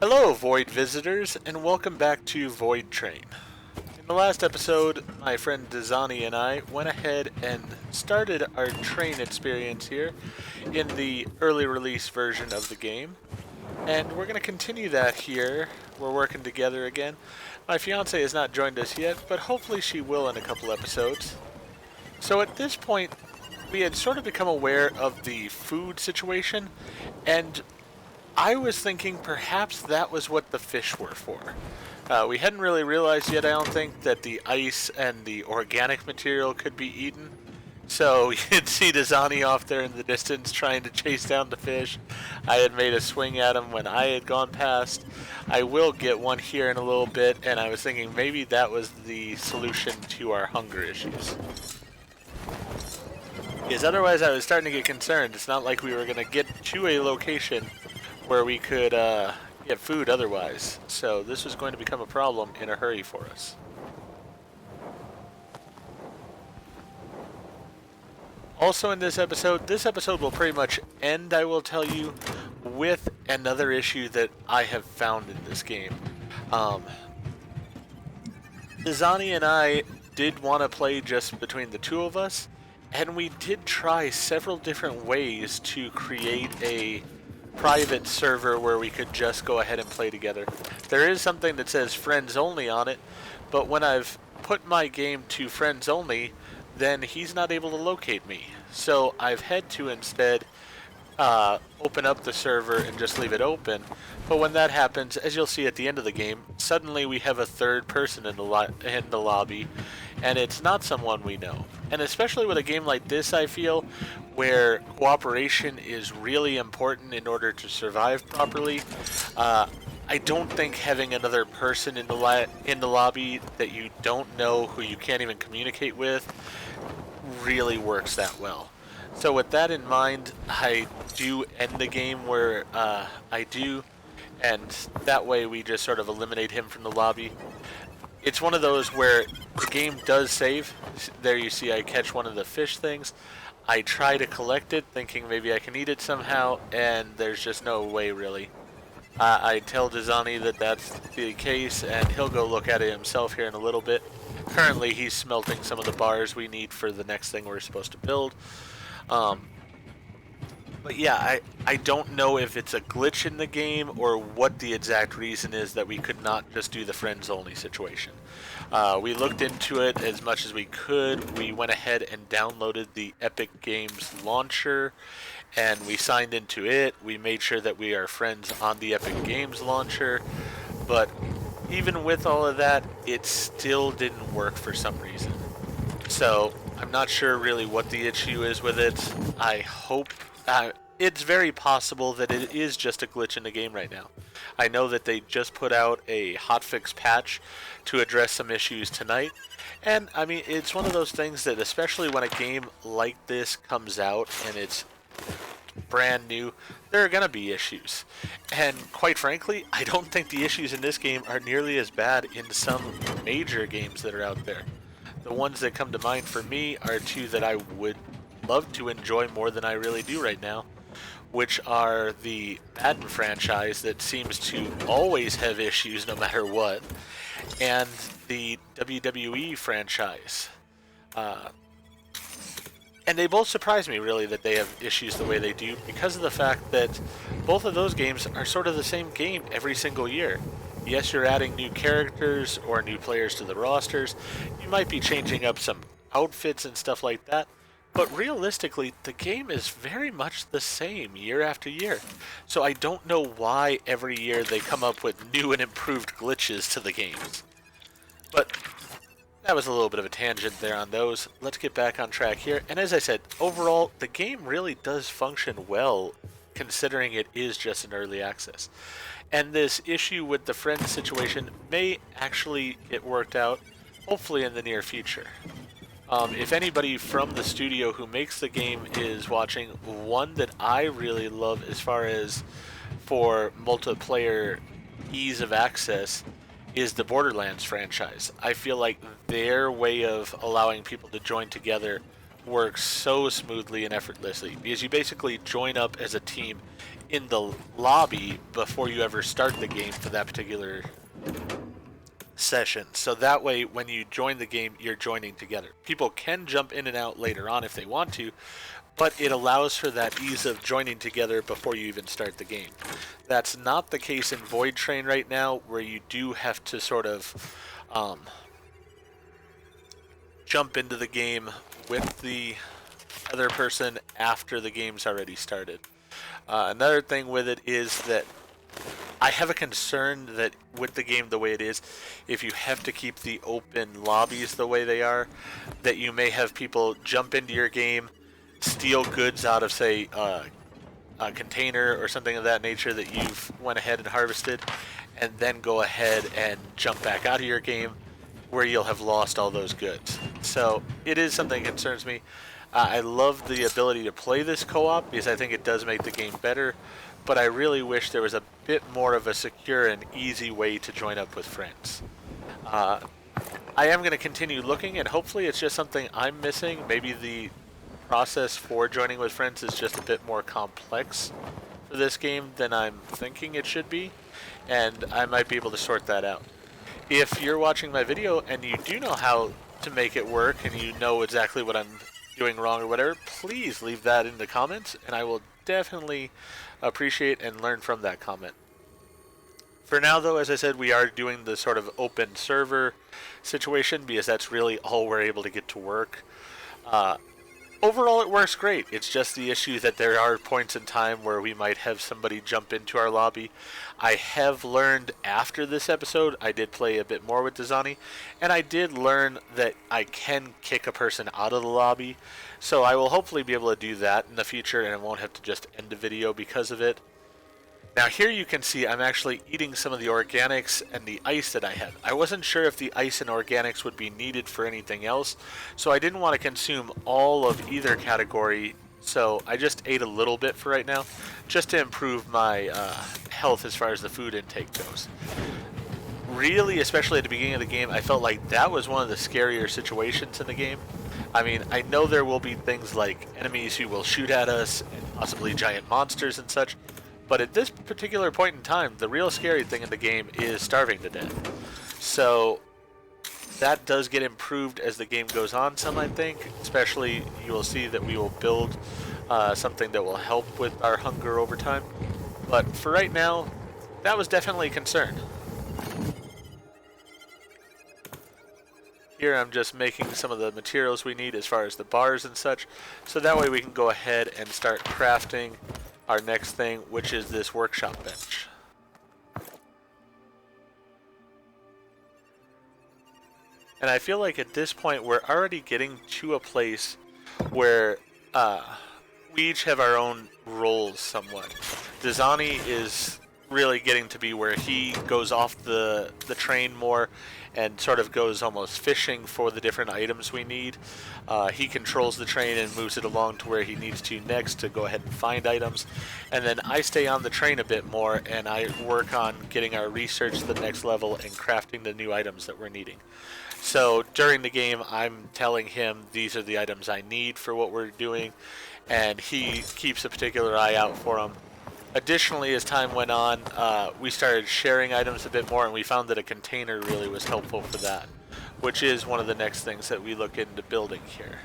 Hello, Void visitors, and welcome back to Voidtrain. In the last episode, my friend Dazzzani and I went ahead and started our train experience here in the early release version of the game, and we're going to continue that here. We're working together again. My fiance has not joined us yet, but hopefully she will in a couple episodes. So at this point, we had sort of become aware of the food situation, and I was thinking perhaps that was what the fish were for. We hadn't really realized yet, I don't think, that the ice and the organic material could be eaten. So you'd see Dazzzani off there in the distance trying to chase down the fish. I had made a swing at him when I had gone past. I will get one here in a little bit, and I was thinking maybe that was the solution to our hunger issues. Because otherwise I was starting to get concerned. It's not like we were going to get to a location where we could get food otherwise. So this was going to become a problem in a hurry for us. Also in this episode will pretty much end, I will tell you, with another issue that I have found in this game. Dazzzani and I did want to play just between the two of us, and we did try several different ways to create a private server where we could just go ahead and play together. There is something that says friends only on it, but when I've put my game to friends only, then he's not able to locate me. So I've had to instead open up the server and just leave it open. But when that happens, as you'll see at the end of the game, suddenly we have a third person in the lobby, and it's not someone we know. And especially with a game like this, I feel, where cooperation is really important in order to survive properly, I don't think having another person in the lobby that you don't know, who you can't even communicate with, really works that well. So with that in mind, I do end the game where I do, and that way we just sort of eliminate him from the lobby. It's one of those where the game does save. There you see I catch one of the fish things. I try to collect it, thinking maybe I can eat it somehow, and there's just no way really. I tell Dazzzani that that's the case, and he'll go look at it himself here in a little bit. Currently, he's smelting some of the bars we need for the next thing we're supposed to build. But yeah, I don't know if it's a glitch in the game or what the exact reason is that we could not just do the friends only situation. We looked into it as much as we could. We went ahead and downloaded the Epic Games launcher, and we signed into it. We made sure that we are friends on the Epic Games launcher, but even with all of that, it still didn't work for some reason. So I'm not sure really what the issue is with it. I hope it's very possible that it is just a glitch in the game right now. I know that they just put out a hotfix patch to address some issues tonight, and I mean, it's one of those things that, especially when a game like this comes out and it's brand new, there are going to be issues. And quite frankly, I don't think the issues in this game are nearly as bad in some major games that are out there. The ones that come to mind for me are two that I would love to enjoy more than I really do right now, which are the Madden franchise that seems to always have issues no matter what, and the WWE franchise. And they both surprise me, really, that they have issues the way they do, because of the fact that both of those games are sort of the same game every single year. Yes, you're adding new characters or new players to the rosters. You might be changing up some outfits and stuff like that. But realistically, the game is very much the same year after year. So I don't know why every year they come up with new and improved glitches to the games. But that was a little bit of a tangent there on those. Let's get back on track here. And as I said, overall, the game really does function well, considering it is just an early access. And this issue with the friend situation may actually get worked out, hopefully in the near future. If anybody from the studio who makes the game is watching, one that I really love as far as for multiplayer ease of access is the Borderlands franchise. I feel like their way of allowing people to join together works so smoothly and effortlessly because you basically join up as a team in the lobby before you ever start the game for that particular session. So that way, when you join the game, you're joining together. People can jump in and out later on if they want to, but it allows for that ease of joining together before you even start the game. That's not the case in Voidtrain right now, where you do have to sort of jump into the game with the other person after the game's already started. Another thing with it is that I have a concern that with the game the way it is, if you have to keep the open lobbies the way they are, that you may have people jump into your game, steal goods out of, say, a container or something of that nature that you've went ahead and harvested, and then go ahead and jump back out of your game where you'll have lost all those goods. So it is something that concerns me. I love the ability to play this co-op because I think it does make the game better, but I really wish there was a bit more of a secure and easy way to join up with friends. I am going to continue looking, and hopefully it's just something I'm missing. Maybe the process for joining with friends is just a bit more complex for this game than I'm thinking it should be, and I might be able to sort that out. If you're watching my video and you do know how to make it work and you know exactly what I'm doing wrong or whatever, please leave that in the comments, and I will definitely appreciate and learn from that comment. For now, though, as I said, we are doing the sort of open server situation because that's really all we're able to get to work. Overall, it works great. It's just the issue that there are points in time where we might have somebody jump into our lobby. I have learned after this episode, I did play a bit more with Dazzzani, and I did learn that I can kick a person out of the lobby. So I will hopefully be able to do that in the future, and I won't have to just end the video because of it. Now here you can see I'm actually eating some of the organics and the ice that I had. I wasn't sure if the ice and organics would be needed for anything else, so I didn't want to consume all of either category, so I just ate a little bit for right now, just to improve my health as far as the food intake goes. Really, especially at the beginning of the game, I felt like that was one of the scarier situations in the game. I mean, I know there will be things like enemies who will shoot at us, and possibly giant monsters and such, but at this particular point in time, the real scary thing in the game is starving to death. So that does get improved as the game goes on some, I think. Especially, you will see that we will build something that will help with our hunger over time. But for right now, that was definitely a concern. Here I'm just making some of the materials we need as far as the bars and such, so that way we can go ahead and start crafting our next thing, which is this workshop bench. And I feel like at this point we're already getting to a place where we each have our own roles somewhat. Dazzzani is really getting to be where he goes off the train more and sort of goes almost fishing for the different items we need. He controls the train and moves it along to where he needs to next to go ahead and find items. And then I stay on the train a bit more and I work on getting our research to the next level and crafting the new items that we're needing. So during the game, I'm telling him these are the items I need for what we're doing, and he keeps a particular eye out for them. Additionally, as time went on, we started sharing items a bit more, and we found that a container really was helpful for that, which is one of the next things that we look into building here.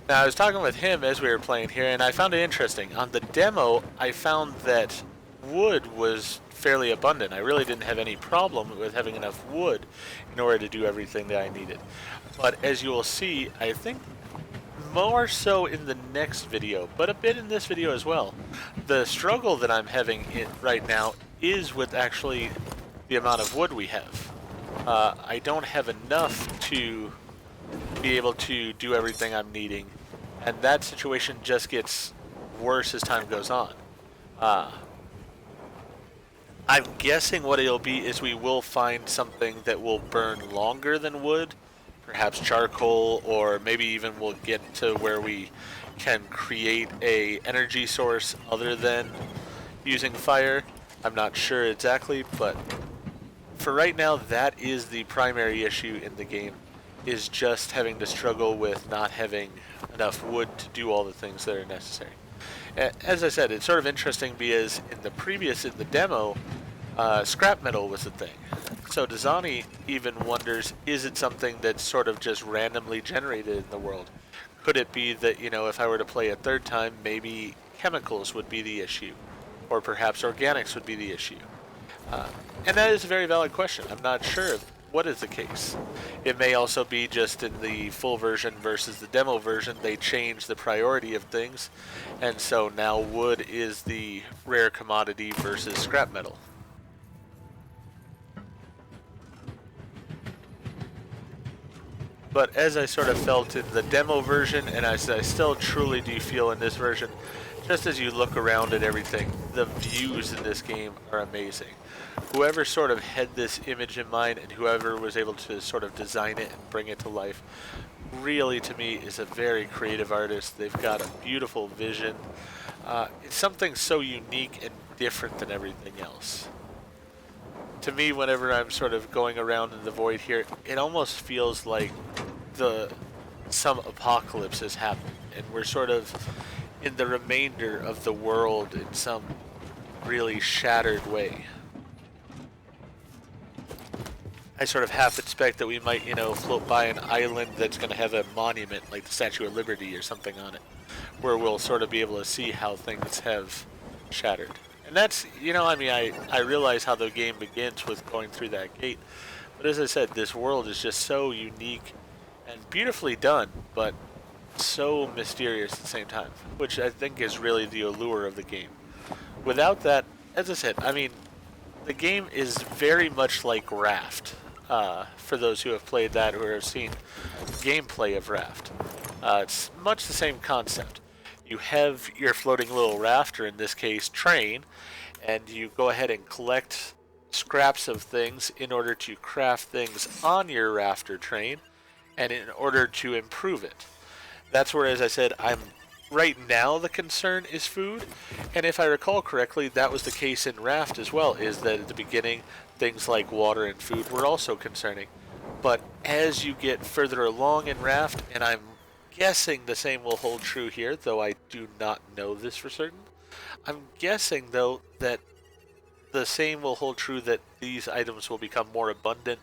Now, I was talking with him as we were playing here, and I found it interesting. On the demo, I found that wood was fairly abundant. I really didn't have any problem with having enough wood in order to do everything that I needed. But as you will see, I think more so in the next video, but a bit in this video as well. The struggle that I'm having right now is with actually the amount of wood we have. I don't have enough to be able to do everything I'm needing, and that situation just gets worse as time goes on. I'm guessing what it'll be is we will find something that will burn longer than wood, perhaps charcoal, or maybe even we'll get to where we can create a energy source other than using fire. I'm not sure exactly, but for right now, that is the primary issue in the game, is just having to struggle with not having enough wood to do all the things that are necessary. As I said, it's sort of interesting because in the demo, scrap metal was a thing. So Dazzzani even wonders, is it something that's sort of just randomly generated in the world? Could it be that, if I were to play a third time, maybe chemicals would be the issue? Or perhaps organics would be the issue? Uh, and that is a very valid question. I'm not sure what is the case. It may also be just in the full version versus the demo version, they changed the priority of things, and so now wood is the rare commodity versus scrap metal. But as I sort of felt in the demo version, and as I still truly do feel in this version, just as you look around at everything, the views in this game are amazing. Whoever sort of had this image in mind and whoever was able to sort of design it and bring it to life, really to me is a very creative artist. They've got a beautiful vision. It's something so unique and different than everything else. To me, whenever I'm sort of going around in the void here, it almost feels like some apocalypse has happened, and we're sort of in the remainder of the world in some really shattered way. I sort of half expect that we might, float by an island that's going to have a monument like the Statue of Liberty or something on it, where we'll sort of be able to see how things have shattered. And that's, I realize how the game begins with going through that gate. But as I said, this world is just so unique and beautifully done, but so mysterious at the same time, which I think is really the allure of the game. Without that, as I said, the game is very much like Raft, for those who have played that or have seen gameplay of Raft. It's much the same concept. You have your floating little raft, or in this case, train, and you go ahead and collect scraps of things in order to craft things on your raft or train, and in order to improve it. That's where, as I said, right now the concern is food, and if I recall correctly, that was the case in Raft as well, is that at the beginning, things like water and food were also concerning. But as you get further along in Raft, and I'm guessing the same will hold true here, though I do not know this for certain. I'm guessing, though, that the same will hold true, that these items will become more abundant,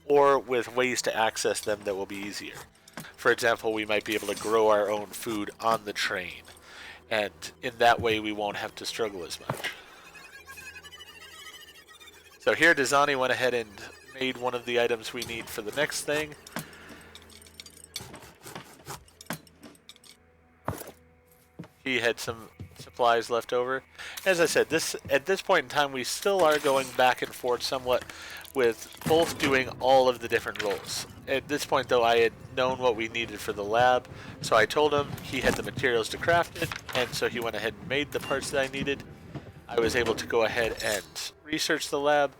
or with ways to access them that will be easier. For example, we might be able to grow our own food on the train, and in that way we won't have to struggle as much. So here Dazzzani went ahead and made one of the items we need for the next thing. He had some supplies left over. As I said, at this point in time, we still are going back and forth somewhat with both doing all of the different roles. At this point, though, I had known what we needed for the lab, so I told him he had the materials to craft it, and so he went ahead and made the parts that I needed. I was able to go ahead and research the lab,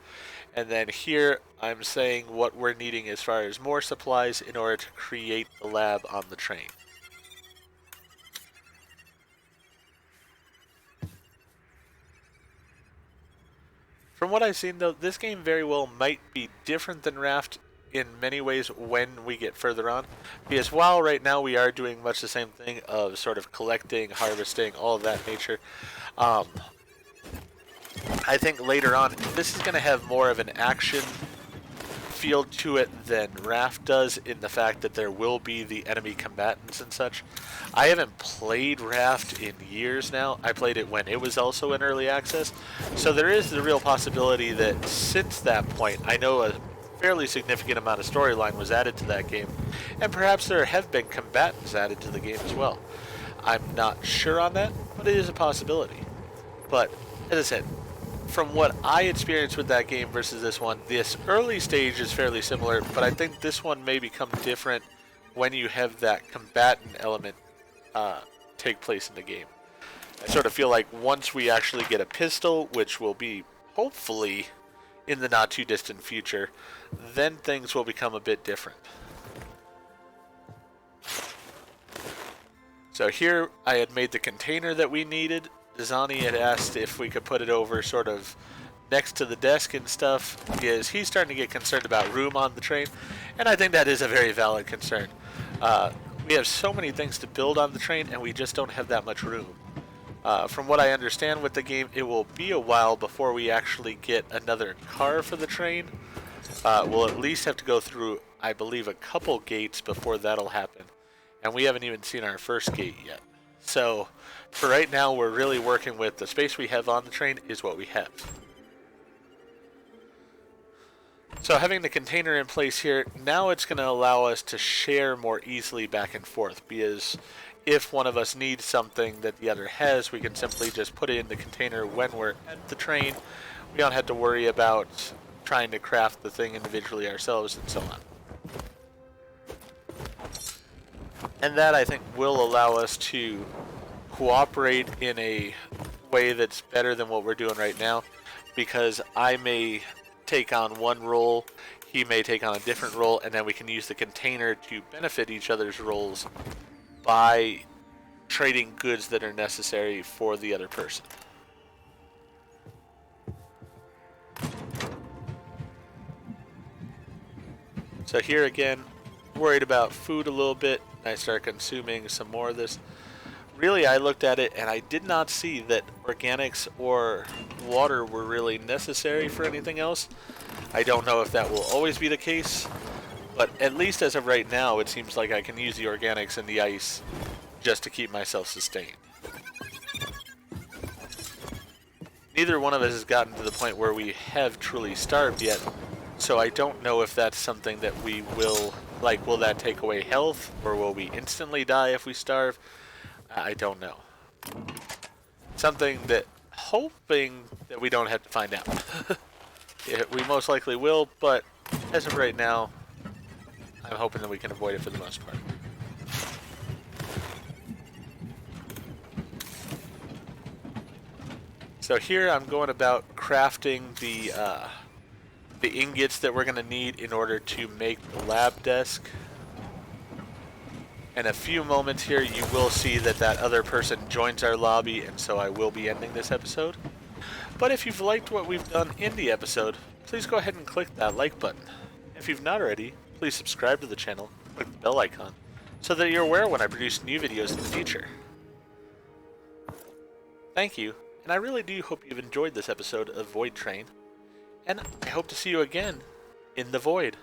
and then here I'm saying what we're needing as far as more supplies in order to create the lab on the train. From what I've seen, though, this game very well might be different than Raft in many ways when we get further on. Because while right now we are doing much the same thing of sort of collecting, harvesting, all of that nature, I think later on this is going to have more of an action feel to it than Raft does, in the fact that there will be the enemy combatants and such. I haven't played Raft in years now. I played it when it was also in early access, so there is the real possibility that since that point, I know a fairly significant amount of storyline was added to that game, and perhaps there have been combatants added to the game as well. I'm not sure on that, but it is a possibility. But as I said, from what I experienced with that game versus this early stage is fairly similar, but I think this one may become different when you have that combatant element take place in the game. I sort of feel like once we actually get a pistol, which will be hopefully in the not too distant future, then things will become a bit different. So here I had made the container that we needed. Dazzzani had asked if we could put it over sort of next to the desk and stuff, is he's starting to get concerned about room on the train, and I think that is a very valid concern. We have so many things to build on the train, and we just don't have that much room. From what I understand with the game, it will be a while before we actually get another car for the train. We'll at least have to go through, I believe, a couple gates before that'll happen. And we haven't even seen our first gate yet. So, for right now, we're really working with the space we have on the train is what we have. So having the container in place here, now it's going to allow us to share more easily back and forth, because if one of us needs something that the other has, we can simply just put it in the container when we're at the train. We don't have to worry about trying to craft the thing individually ourselves and so on. And that, I think, will allow us to cooperate in a way that's better than what we're doing right now, because I may take on one role, he may take on a different role, and then we can use the container to benefit each other's roles by trading goods that are necessary for the other person. So here again, worried about food a little bit. I start consuming some more of this. Really, I looked at it and I did not see that organics or water were really necessary for anything else. I don't know if that will always be the case, but at least as of right now, it seems like I can use the organics and the ice just to keep myself sustained. Neither one of us has gotten to the point where we have truly starved yet, so I don't know if that's something that we will, like, will that take away health, or will we instantly die if we starve? I don't know. Something that, hoping that we don't have to find out. We most likely will, but as of right now, I'm hoping that we can avoid it for the most part. So here I'm going about crafting the ingots that we're going to need in order to make the lab desk. In a few moments here, you will see that that other person joins our lobby, and so I will be ending this episode. But if you've liked what we've done in the episode, please go ahead and click that like button. If you've not already, please subscribe to the channel, click the bell icon, so that you're aware when I produce new videos in the future. Thank you, and I really do hope you've enjoyed this episode of Voidtrain, and I hope to see you again in the Void.